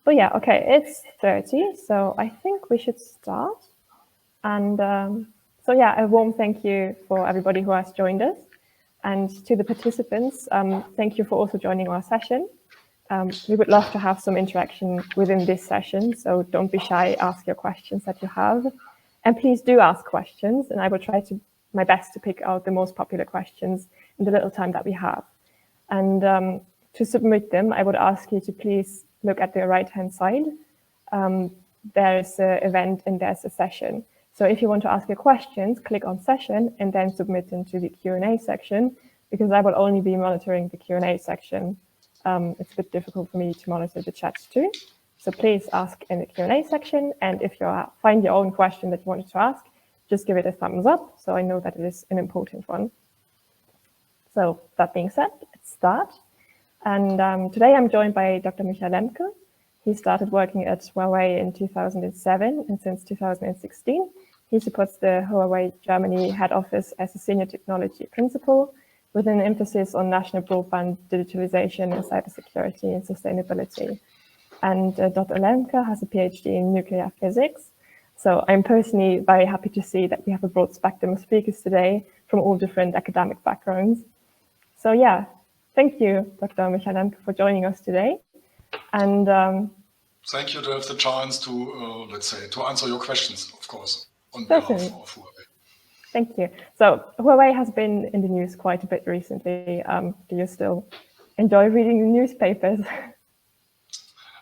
So yeah, okay, it's 30, so I think we should start. And so yeah, a warm thank you for everybody who has joined us. And to the participants, thank you for also joining our session. We would love to have some interaction within this session, so don't be shy, ask your questions that you have. And please do ask questions, and I will try my best to pick out the most popular questions in the little time that we have. And to submit them, I would ask you to please look at the right-hand side. There's an event and there's a session. So if you want to ask your questions, click on session and then submit them to the Q&A section, because I will only be monitoring the Q&A section. It's a bit difficult for me to monitor the chats too. So please ask in the Q&A section. And if you find your own question that you wanted to ask, just give it a thumbs up, so I know that it is an important one. So that being said, let's start. And today I'm joined by Dr. Michael Lemke. He started working at Huawei in 2007, and since 2016, he supports the Huawei Germany head office as a senior technology principal, with an emphasis on national broadband digitalization and cybersecurity and sustainability. And Dr. Lemke has a PhD in nuclear physics. So I'm personally very happy to see that we have a broad spectrum of speakers today from all different academic backgrounds. So yeah, thank you, Dr. Michael Lemke, for joining us today. And thank you to have the chance to, let's say, to answer your questions, of course, on behalf of Huawei. Thank you. So Huawei has been in the news quite a bit recently. Do you still enjoy reading the newspapers?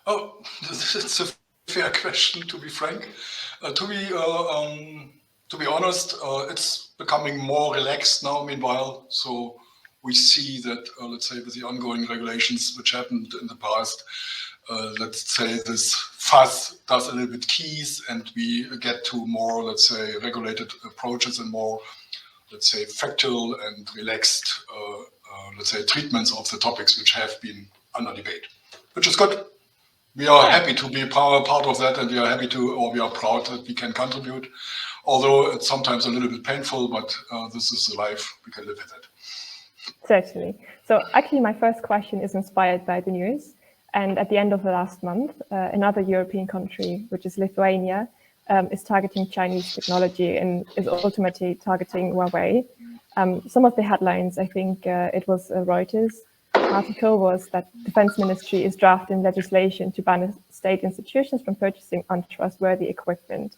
Oh, it's a fair question, to be frank. To be honest, it's becoming more relaxed now, meanwhile. So we see that, let's say, with the ongoing regulations which happened in the past, let's say this fuss does a little bit keys, and we get to more, let's say, regulated approaches and more, let's say, factual and relaxed, let's say, treatments of the topics which have been under debate, which is good. We are happy to be part of that, and we are happy to, or we are proud that we can contribute, although it's sometimes a little bit painful, but this is the life, we can live with it. Certainly. So actually my first question is inspired by the news. And at the end of the last month, another European country, which is Lithuania, is targeting Chinese technology and is ultimately targeting Huawei. Some of the headlines, I think it was Reuters article, was that Defense Ministry is drafting legislation to ban state institutions from purchasing untrustworthy equipment.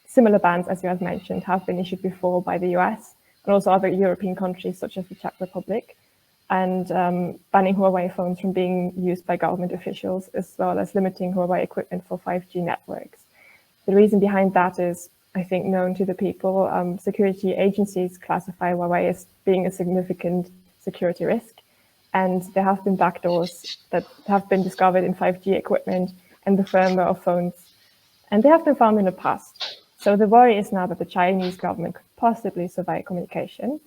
Similar bans, as you have mentioned, have been issued before by the US and also other European countries such as the Czech Republic, and banning Huawei phones from being used by government officials, as well as limiting Huawei equipment for 5G networks. The reason behind that is, I think, known to the people. Security agencies classify Huawei as being a significant security risk, and there have been backdoors that have been discovered in 5G equipment and the firmware of phones, and they have been found in the past. So the worry is now that the Chinese government could possibly survey communication.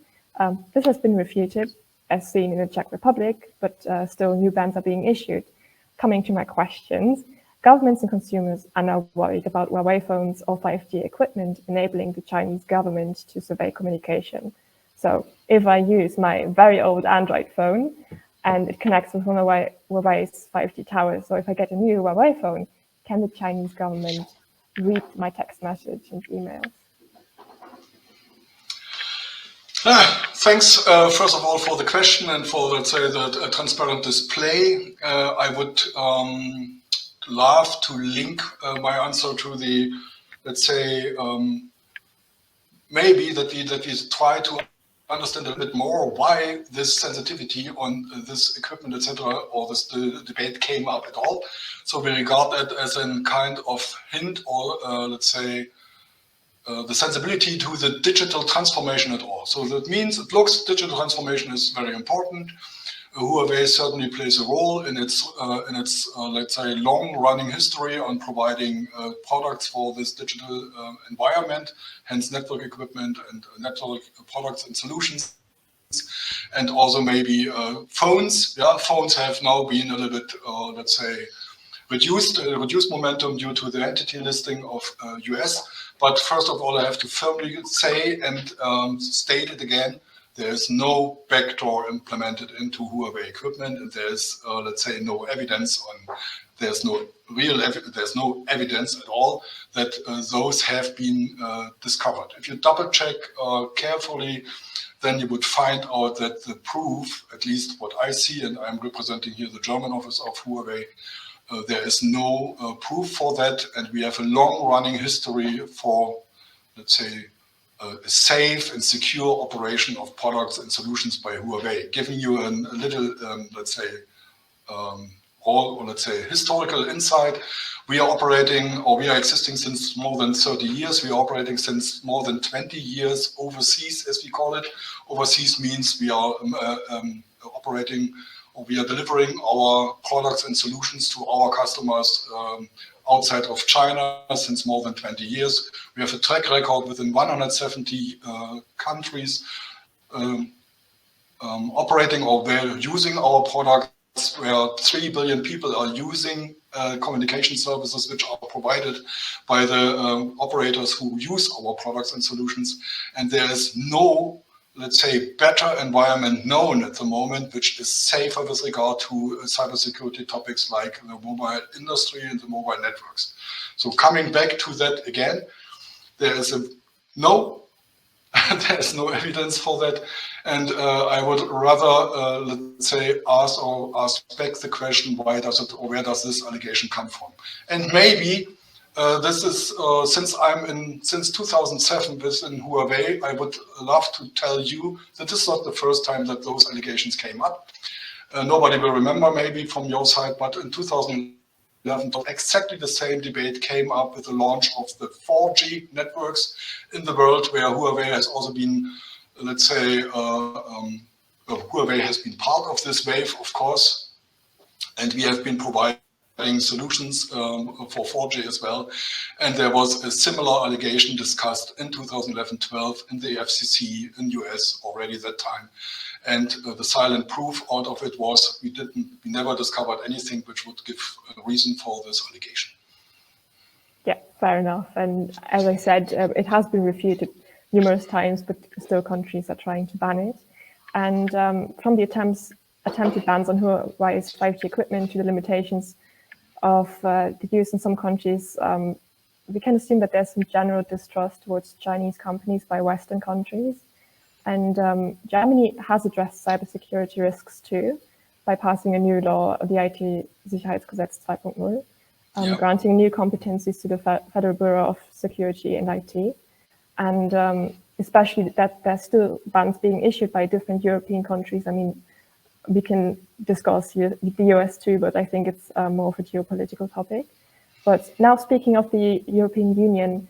This has been refuted, as seen in the Czech Republic, but still new bans are being issued. Coming to my questions, governments and consumers are now worried about Huawei phones or 5G equipment enabling the Chinese government to survey communication. So if I use my very old Android phone and it connects with one of Huawei's 5G towers, so if I get a new Huawei phone, can the Chinese government read my text message and emails? Thanks, first of all, for the question and for, let's say, the transparent display. I would love to link my answer to the, let's say, maybe that we try to understand a little bit more why this sensitivity on this equipment, etc., or this debate came up at all. So we regard that as a kind of hint, or let's say, the sensibility to the digital transformation at all. So that means it looks digital transformation is very important. Huawei certainly plays a role in its let's say, long-running history on providing products for this digital environment, hence network equipment and network products and solutions, and also maybe phones. Yeah, phones have now been a little bit, let's say, reduced momentum due to the entity listing of US. But first of all, I have to firmly say and state it again, there is no backdoor implemented into Huawei equipment, and there's, let's say, no evidence on, there's no evidence at all that those have been discovered. If you double check carefully, then you would find out that the proof, at least what I see, and I'm representing here the German office of Huawei, there is no proof for that, and we have a long-running history for, let's say, a safe and secure operation of products and solutions by Huawei. Giving you a little, let's say, historical insight, we are operating, or we are existing since more than 30 years. We are operating since more than 20 years overseas, as we call it. Overseas means we are operating, or we are delivering our products and solutions to our customers outside of China since more than 20 years. We have a track record within 170 countries operating, or they're using our products, where 3 billion people are using communication services which are provided by the operators who use our products and solutions. And there is no, let's say, better environment known at the moment, which is safer with regard to cybersecurity topics like the mobile industry and the mobile networks. So coming back to that again, there is there's no evidence for that. And I would rather, let's say, ask back the question, why does it, or where does this allegation come from? And maybe this is, since 2007 within Huawei, I would love to tell you that this is not the first time that those allegations came up. Nobody will remember maybe from your side, but in 2011, exactly the same debate came up with the launch of the 4G networks in the world, where Huawei has also been, let's say, Huawei has been part of this wave, of course, and we have been providing solutions for 4G as well. And there was a similar allegation discussed in 2011-12 in the FCC in US already that time. And the silent proof out of it was we never discovered anything which would give a reason for this allegation. Yeah, fair enough. And as I said, it has been refuted numerous times, but still countries are trying to ban it. And from the attempted bans on Huawei's 5G equipment to the limitations of the use in some countries, we can assume that there's some general distrust towards Chinese companies by Western countries. And Germany has addressed cybersecurity risks too by passing a new law, the IT-Sicherheitsgesetz 2.0, granting new competencies to the Federal Bureau of Security and IT. And especially that there's still bans being issued by different European countries. I mean, we can discuss the US too, but I think it's more of a geopolitical topic. But now speaking of the European Union,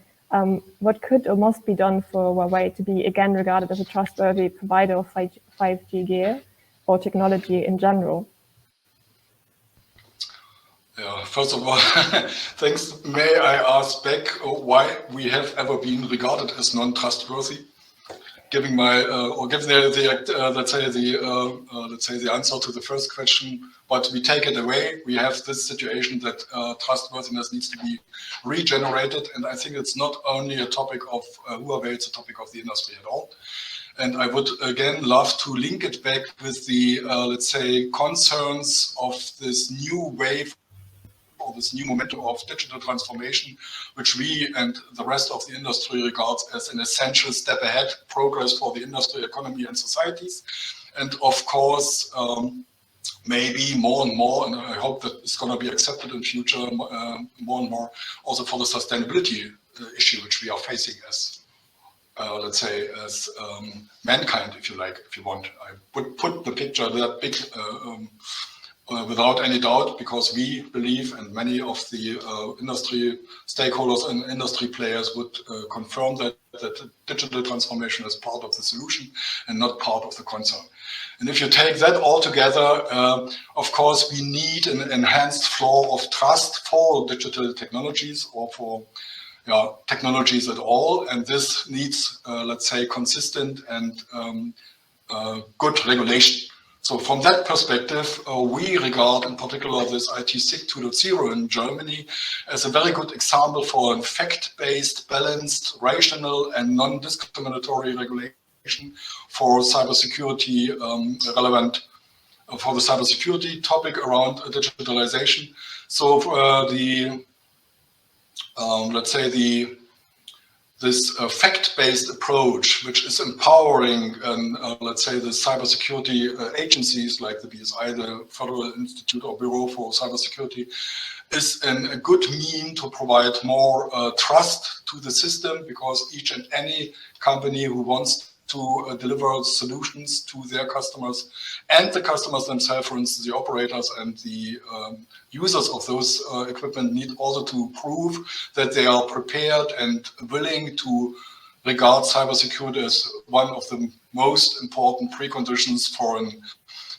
what could or must be done for Huawei to be again regarded as a trustworthy provider of 5G gear or technology in general? Yeah, first of all, thanks. May I ask back why we have ever been regarded as non-trustworthy? Giving my let's say the answer to the first question, but we take it away. We have this situation that trustworthiness needs to be regenerated, and I think it's not only a topic of Huawei; it's a topic of the industry at all. And I would again love to link it back with the let's say concerns of this new wave, or this new momentum of digital transformation, which we and the rest of the industry regards as an essential step ahead progress for the industry, economy, and societies. And of course, maybe more and more, and I hope that it's going to be accepted in future more and more, also for the sustainability issue which we are facing as, let's say, as mankind, if you like, if you want. I would put the picture that big without any doubt, because we believe, and many of the industry stakeholders and industry players would confirm that digital transformation is part of the solution and not part of the concern. And if you take that all together, of course, we need an enhanced flow of trust for digital technologies, or for technologies at all. And this needs, let's say, consistent and good regulation. So from that perspective, we regard in particular this IT-SIG 2.0 in Germany as a very good example for a fact-based, balanced, rational and non-discriminatory regulation for cybersecurity relevant for the cybersecurity topic around digitalization. So let's say this fact-based approach, which is empowering, let's say, the cybersecurity agencies like the BSI, the Federal Institute or Bureau for Cybersecurity, is a good mean to provide more trust to the system, because each and any company who wants to deliver solutions to their customers and the customers themselves, for instance, the operators and the users of those equipment, need also to prove that they are prepared and willing to regard cybersecurity as one of the most important preconditions for a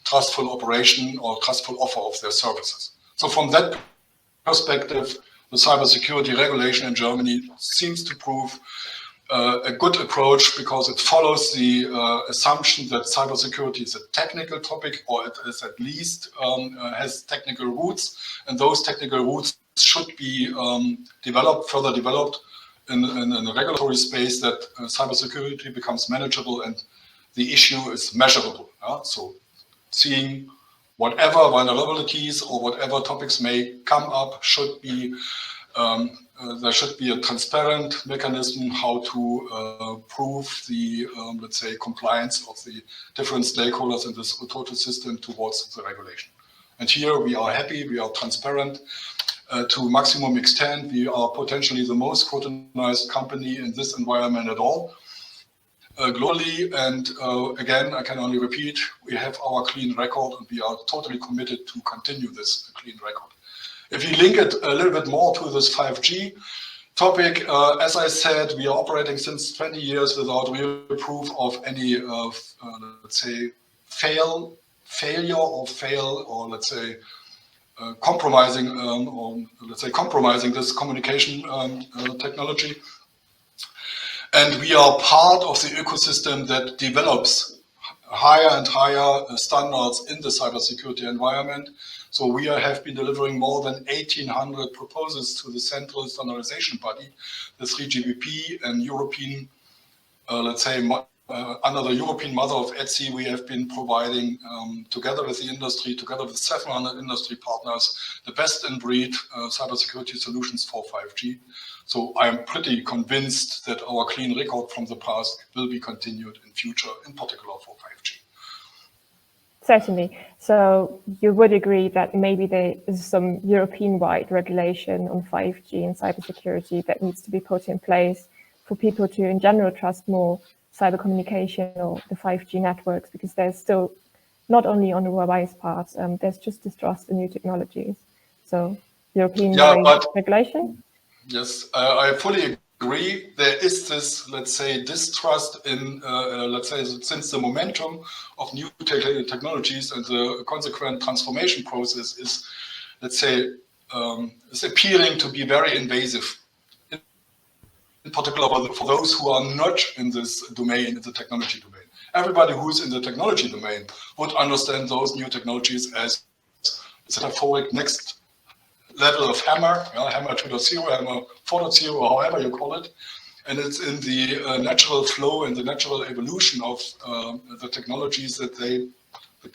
trustful operation or trustful offer of their services. So from that perspective, the cybersecurity regulation in Germany seems to prove a good approach, because it follows the assumption that cybersecurity is a technical topic, or it is at least has technical roots, and those technical roots should be further developed in a regulatory space, that cybersecurity becomes manageable and the issue is measurable. So seeing whatever vulnerabilities or whatever topics may come up should be there should be a transparent mechanism how to prove the, let's say, compliance of the different stakeholders in this total system towards the regulation. And here we are happy, we are transparent to maximum extent. We are potentially the most scrutinized company in this environment at all, globally. And again, I can only repeat, we have our clean record and we are totally committed to continue this clean record. If you link it a little bit more to this 5G topic, as I said, we are operating since 20 years without real proof of any, let's say, failure or let's say compromising this communication technology. And we are part of the ecosystem that develops higher and higher standards in the cybersecurity environment. So we have been delivering more than 1,800 proposals to the central standardization body, the 3GPP, and European, let's say, under the European mother of ETSI, we have been providing, together with the industry, together with 700 industry partners, the best in breed cybersecurity solutions for 5G. So I'm pretty convinced that our clean record from the past will be continued in future, in particular for 5G. Certainly. So you would agree that maybe there is some European-wide regulation on 5G and cybersecurity that needs to be put in place for people to, in general, trust more cyber communication or the 5G networks, because there's still, not only on the Huawei's part, there's just distrust in new technologies. So European-wide regulation? Yes, I fully agree. There is this, let's say, distrust in, let's say, since the momentum of new technologies and the consequent transformation process is, let's say, is appearing to be very invasive, in particular for those who are not in this domain, in the technology domain. Everybody who's in the technology domain would understand those new technologies as metaphoric next level of hammer, hammer 2.0, hammer 4.0, however you call it. And it's in the natural flow and the natural evolution of the technologies that the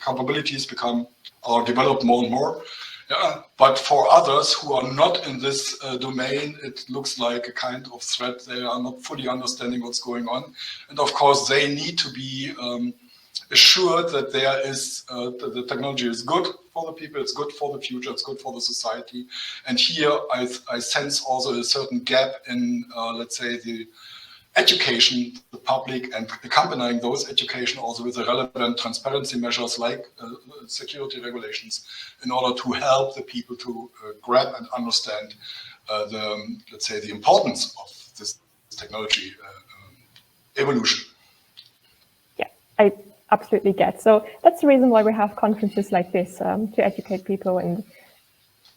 capabilities are developed more and more. Yeah. But for others who are not in this domain, it looks like a kind of threat. They are not fully understanding what's going on. And of course, they need to be assured that there is the technology is good for the people, it's good for the future, it's good for the society. And here I sense also a certain gap in, let's say, the education, the public, and accompanying those education also with the relevant transparency measures like security regulations, in order to help the people to grab and understand let's say, the importance of this technology evolution. Yeah, I absolutely get. So that's the reason why we have conferences like this, to educate people and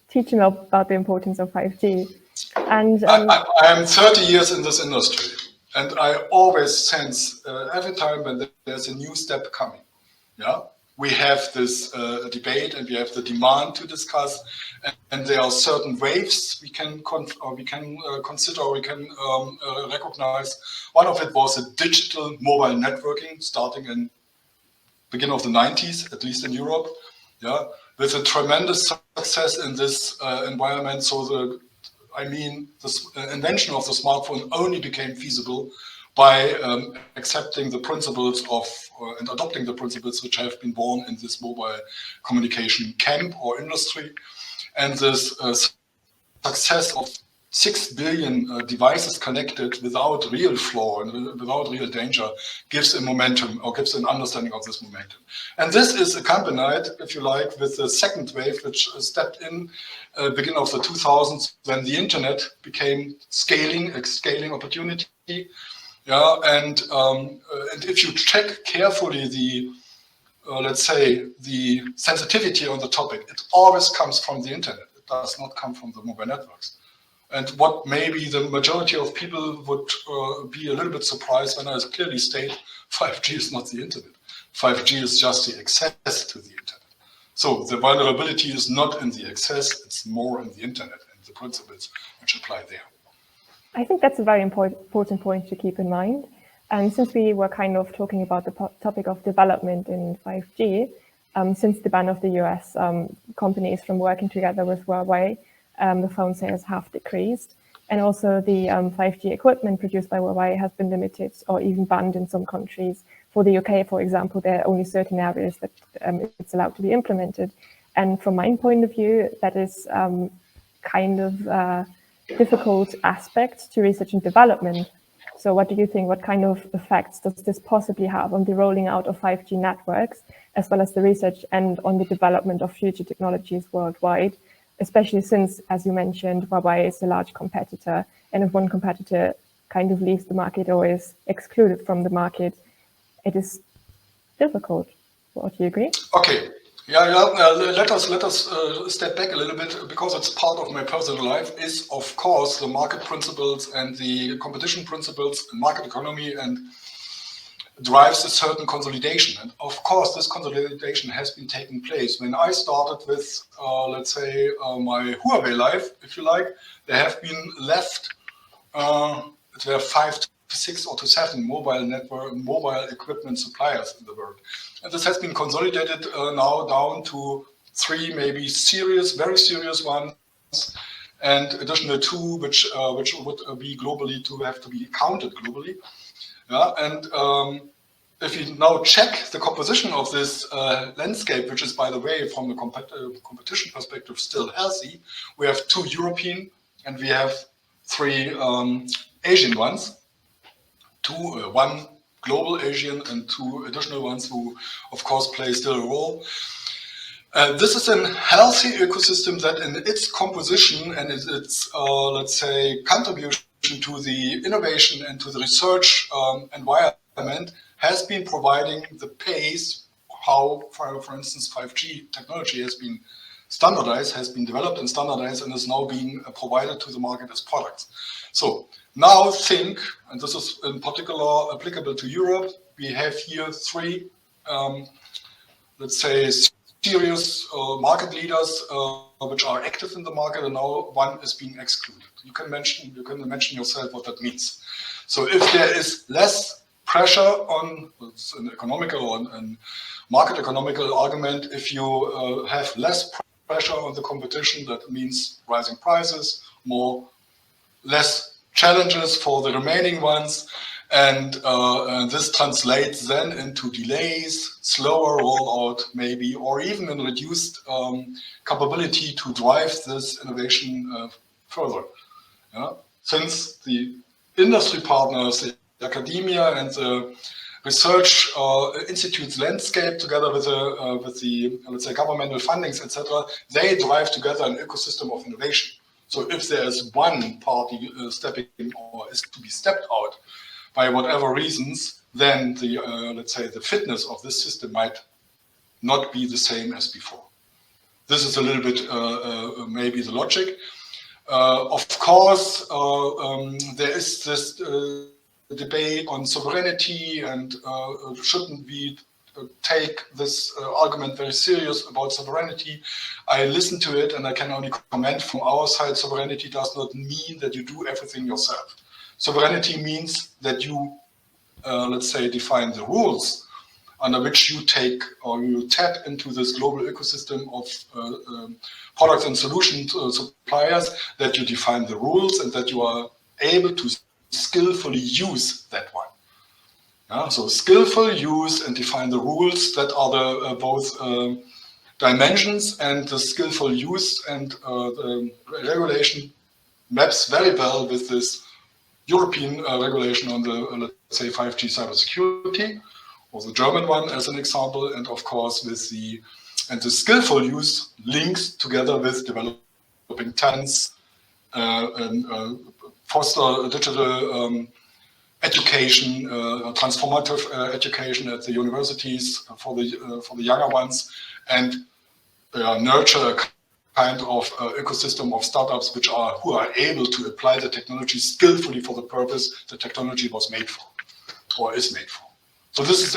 teach them about the importance of 5G. And I am 30 years in this industry, and I always sense every time when there's a new step coming, yeah, we have this debate and we have the demand to discuss, and there are certain waves we can consider, or we can recognize. One of it was a digital mobile networking starting in beginning of the 90s, at least in Europe, yeah, with a tremendous success in this environment. So the invention of the smartphone only became feasible by accepting the principles of and adopting the principles which have been born in this mobile communication camp or industry. And this success of 6 billion devices connected without real flaw and without real danger gives a momentum, or gives an understanding of this momentum. And this is accompanied, if you like, with the second wave, which stepped in beginning of the 2000s, when the internet became a scaling opportunity. Yeah, and if you check carefully the let's say the sensitivity on the topic, it always comes from the internet. It does not come from the mobile networks. And what maybe the majority of people would be a little bit surprised when I clearly state 5G is not the internet. 5G is just the access to the internet. So the vulnerability is not in the access, it's more in the internet and the principles which apply there. I think that's a very important point to keep in mind. And since we were kind of talking about the topic of development in 5G, since the ban of the US companies from working together with Huawei, the phone sales have decreased. And also the 5G equipment produced by Huawei has been limited or even banned in some countries. For the UK, for example, there are only certain areas that it's allowed to be implemented. And from my point of view, that is kind of difficult aspect to research and development. So what do you think? What kind of effects does this possibly have on the rolling out of 5G networks, as well as the research and on the development of future technologies worldwide? Especially since, as you mentioned, Huawei is a large competitor, and if one competitor kind of leaves the market or is excluded from the market, it is difficult. Would you agree? Okay. Yeah. Let us step back a little bit, because it's part of my personal life. Is of course the market principles and the competition principles and market economy, and drives a certain consolidation. And of course, this consolidation has been taking place. When I started with, let's say, my Huawei life, if you like, there have been left. There are 5 to 6 or to 7 mobile equipment suppliers in the world. And this has been consolidated now down to 3 maybe very serious ones, and additional 2 which would be globally have to be counted globally. Yeah, and if you now check the composition of this landscape, which is, by the way, from the competition perspective, still healthy, we have 2 European and we have 3 Asian ones. 1 global Asian and 2 additional ones who, of course, play still a role. This is a healthy ecosystem that, in its composition and its, let's say, contribution to the innovation and to the research environment, has been providing the pace how, for instance, 5G technology has been standardized, has been developed and standardized, and is now being provided to the market as products. So now think, and this is in particular applicable to Europe, we have here 3, let's say, serious market leaders which are active in the market, and now 1 is being excluded. You can imagine yourself what that means. So if there is less pressure on, it's an economical or an market economical argument, if you have less pressure on the competition, that means rising prices, less challenges for the remaining ones, and this translates then into delays, slower rollout maybe, or even in reduced capability to drive this innovation further. Yeah? Since the industry partners, the academia and the research institutes landscape, together with the let's say governmental fundings, etc., they drive together an ecosystem of innovation. So if there is one party stepping in or is to be stepped out by whatever reasons, then the let's say the fitness of this system might not be the same as before. This is a little bit maybe the logic. Of course, there is this debate on sovereignty and shouldn't we take this argument very serious about sovereignty. I listen to it, and I can only comment from our side, sovereignty does not mean that you do everything yourself. Sovereignty means that you, let's say, define the rules under which you take or you tap into this global ecosystem of products and solution suppliers, that you define the rules and that you are able to skillfully use that one. So skillful use and define the rules, that are the both dimensions, and the skillful use and the regulation maps very well with this European regulation on the, let's say, 5G cybersecurity, or the German one as an example, and of course with the skillful use links together with developing talents and foster digital education, transformative education at the universities for the younger ones, and nurture a kind of ecosystem of startups who are able to apply the technology skillfully for the purpose the technology was made for or is made for. So this is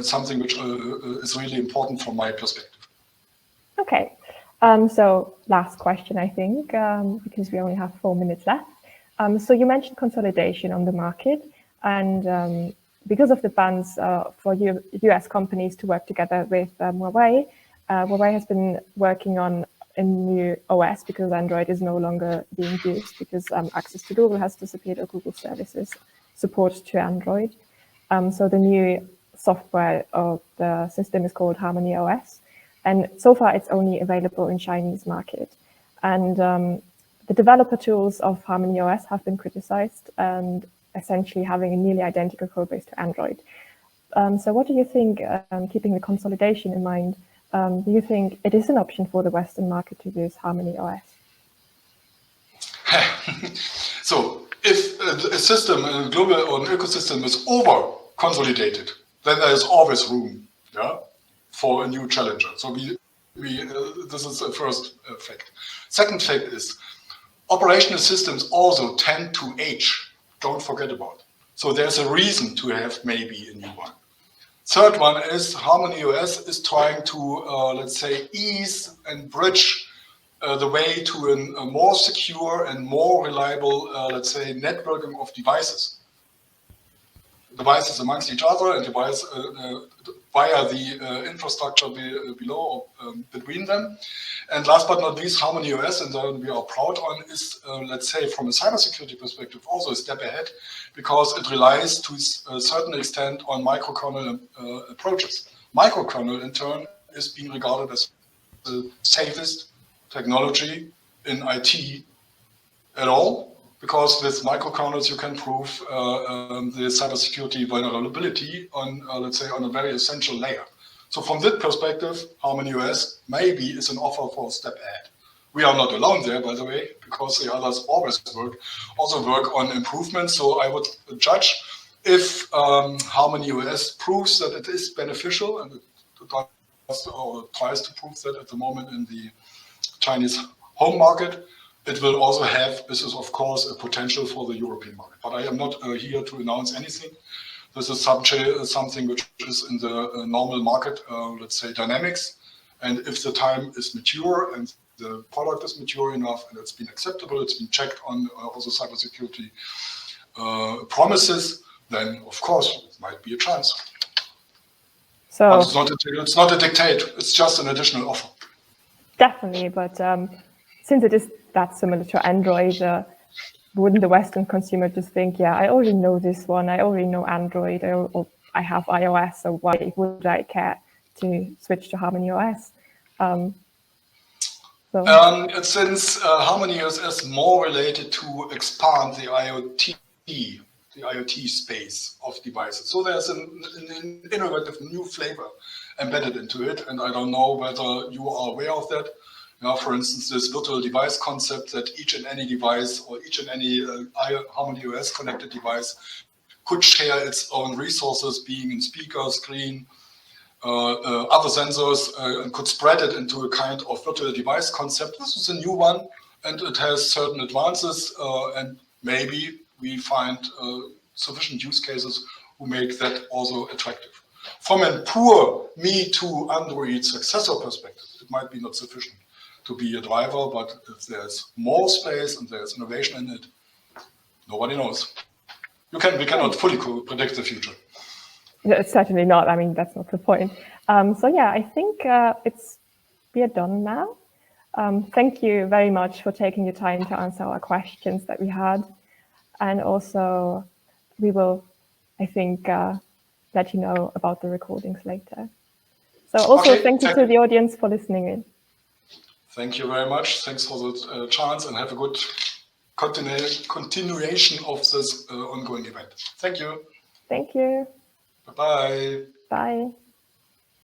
something which is really important from my perspective. Okay, so last question, I think, because we only have 4 minutes left. So you mentioned consolidation on the market, and because of the bans for US companies to work together with Huawei, Huawei has been working on a new OS because Android is no longer being used because access to Google has disappeared, or Google services support to Android. So the new software of the system is called Harmony OS, and so far it's only available in Chinese market. And the developer tools of Harmony OS have been criticized and essentially having a nearly identical code base to Android. So what do you think, keeping the consolidation in mind, do you think it is an option for the Western market to use Harmony OS? So if a system, a global or an ecosystem is over consolidated, then there is always room, for a new challenger. So this is the first fact. Second fact is, operational systems also tend to age. Don't forget about it. So there's a reason to have maybe a new one. Third one is Harmony OS is trying to, let's say, ease and bridge the way to a more secure and more reliable, let's say, networking of devices. Devices amongst each other and device via the infrastructure below or between them. And last but not least, Harmony OS, and we are proud on, is, let's say, from a cybersecurity perspective, also a step ahead, because it relies to a certain extent on microkernel approaches. Microkernel, in turn, is being regarded as the safest technology in IT at all, because with microkernels you can prove the cybersecurity vulnerability on, let's say, on a very essential layer. So from that perspective, Harmony OS maybe is an offer for a step ahead. We are not alone there, by the way, because the others always also work on improvements. So I would judge if Harmony OS proves that it is beneficial, and it does or tries to prove that at the moment in the Chinese home market, it will also have, this is of course a potential for the European market. But I am not here to announce anything. This is something which is in the normal market, let's say, dynamics. And if the time is mature and the product is mature enough and it's been acceptable, it's been checked on also cybersecurity promises, then of course it might be a chance. So but it's not a dictate, it's just an additional offer. Definitely, but since it is that similar to Android, wouldn't the Western consumer just think, yeah, I already know this one, I already know Android, or I have iOS, so why would I care to switch to Harmony OS? Since Harmony OS is more related to expand the IoT space of devices. So there's an innovative new flavor embedded into it, and I don't know whether you are aware of that. For instance, this virtual device concept that each and any device or each and any Harmony OS connected device could share its own resources, being in speaker, screen, other sensors, and could spread it into a kind of virtual device concept. This is a new one, and it has certain advances, and maybe we find sufficient use cases who make that also attractive. From a poor Me Too Android successor perspective, it might be not sufficient to be a driver, but if there's more space and there's innovation in it, nobody knows. We cannot fully predict the future. It's certainly not. I mean, that's not the point. So yeah, I think we are done now. Thank you very much for taking your time to answer our questions that we had. And also, we will, I think, let you know about the recordings later. So also, Okay, thank you to the audience for listening in. Thank you very much. Thanks for the chance, and have a good continuation of this ongoing event. Thank you. Thank you. Bye-bye. Bye.